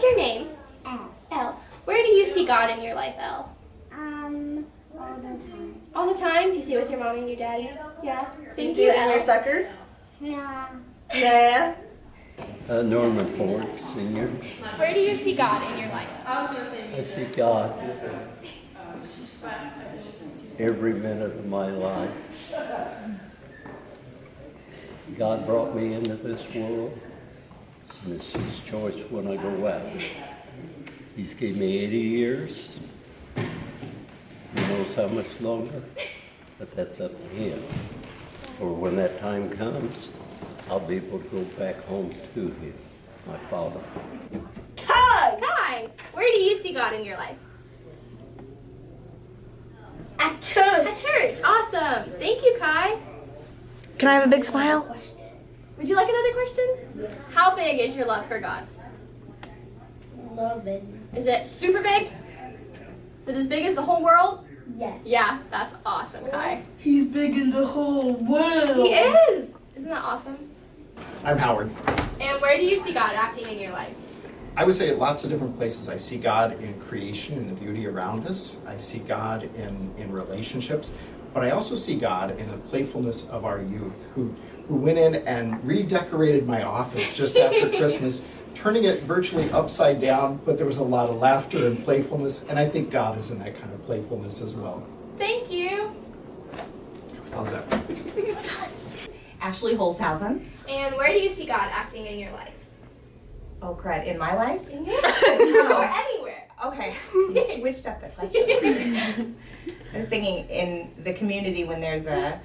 What's your name? Elle. Elle. Where do you see God in your life, Elle? All the time. All the time? Do you see it with your mommy and your daddy? Yeah. Thank See you, it in Elle. your suckers? No. Yeah. Norman Ford, Sr. Where do you see God in your life? I see God every minute of my life. God brought me into this world, and it's His choice when I go out. He's gave me 80 years. He knows how much longer, but that's up to Him. Or when that time comes, I'll be able to go back home to Him, my Father. Kai! Where do you see God in your life? At church. At church. Awesome. Thank you, Kai. Can I have a big smile? Would you like another question? How big is your love for God? Love it. Is it super big? Is it as big as the whole world? Yes. Yeah, that's awesome, Kai. He's big in the whole world. He is! Isn't that awesome? I'm Howard. And where do you see God acting in your life? I would say lots of different places. I see God in creation and the beauty around us. I see God in relationships. But I also see God in the playfulness of our youth who went in and redecorated my office just after Christmas, turning it virtually upside down, but there was a lot of laughter and playfulness, and I think God is in that kind of playfulness as well. Thank you. How's that? It was us. Ashley Holzhausen. And where do you see God acting in your life? Oh, crud. In my life? Or anywhere. Okay. You switched up the question. I was thinking in the community when there's an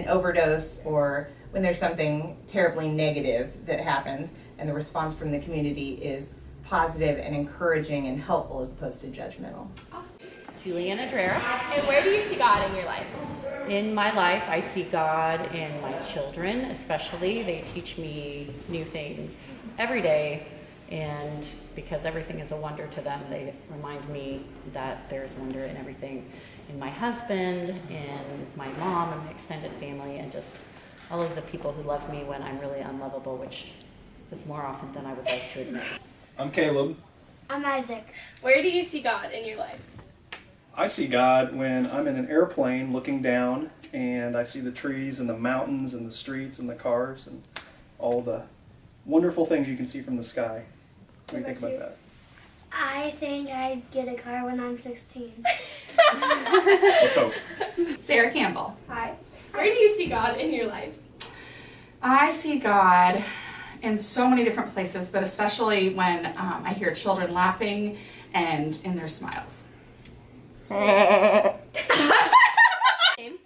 overdose or when there's something terribly negative that happens and the response from the community is positive and encouraging and helpful as opposed to judgmental. Juliana Drera. And where do you see God in your life? In my life, I see God in my children, especially. They teach me new things every day, and because everything is a wonder to them, they remind me that there's wonder in everything. In my husband, in my mom, and my extended family, and just all of the people who love me when I'm really unlovable, which is more often than I would like to admit. I'm Caleb. I'm Isaac. Where do you see God in your life? I see God when I'm in an airplane looking down and I see the trees and the mountains and the streets and the cars and all the wonderful things you can see from the sky. What do you think about that? I think I'd get a car when I'm 16. Let's hope. Sarah Campbell. Hi. Where do you see God in your life? I see God in so many different places, but especially when I hear children laughing and in their smiles. My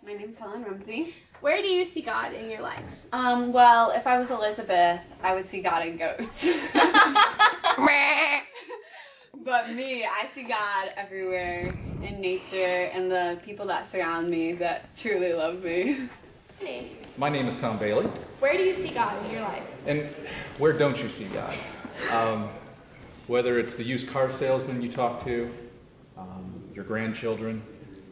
name's Helen Rumsey. Where do you see God in your life? Well, if I was Elizabeth, I would see God in goats. But me, I see God everywhere in nature and the people that surround me that truly love me. My name is Tom Bailey. Where do you see God in your life? And where don't you see God? Whether it's the used car salesman you talk to, your grandchildren,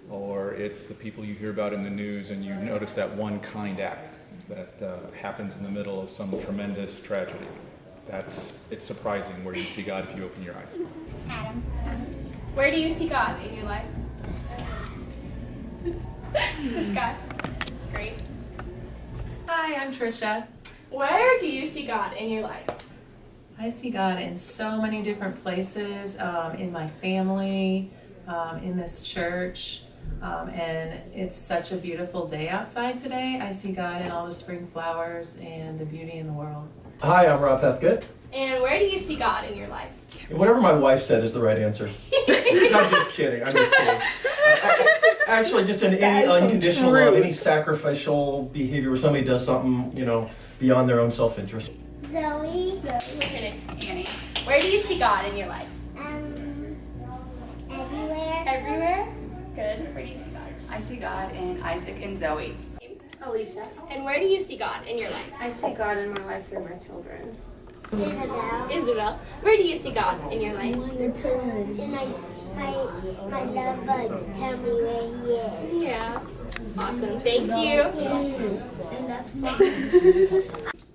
or it's the people you hear about in the news and you notice that one kind act that happens in the middle of some tremendous tragedy. It's surprising where you see God if you open your eyes. Adam. Where do you see God in your life? The sky. The sky. That's great. Hi, I'm Trisha. Where do you see God in your life? I see God in so many different places, in my family, in this church, and it's such a beautiful day outside today. I see God in all the spring flowers and the beauty in the world. Hi, I'm Rob Hethgett. And where do you see God in your life? Whatever my wife said is the right answer. I'm just kidding. Actually, just in any unconditional love, any sacrificial behavior where somebody does something, beyond their own self-interest. Zoe. What's your name? Annie. Where do you see God in your life? Everywhere. Everywhere? Good. Where do you see God? I see God in Isaac and Zoe. Alicia. And where do you see God in your life? I see God in my life through my children. Isabel. Isabel. Where do you see God in your life? The turn. And my love bugs tell me where he is. Yeah. Awesome. Thank you. And that's fun.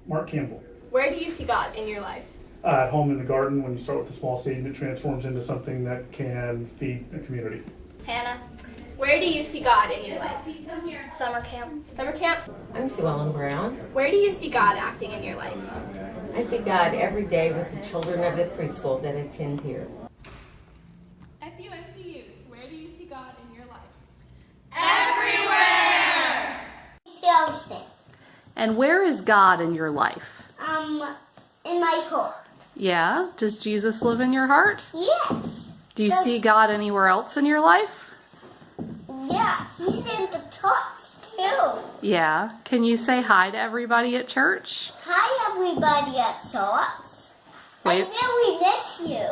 Mark Campbell. Where do you see God in your life? at home in the garden, when you start with a small seed and it transforms into something that can feed a community. Hannah. Where do you see God in your life? Summer camp. Summer camp? I'm Sue Ellen Brown. Where do you see God acting in your life? I see God every day with the children of the preschool that attend here. FUMC youth, where do you see God in your life? Everywhere! Still. And where is God in your life? In my heart. Yeah? Does Jesus live in your heart? Yes. Do you see God anywhere else in your life? Yeah, he's in the tots too. Yeah. Can you say hi to everybody at church? Hi everybody at tots. Wait. I really miss you.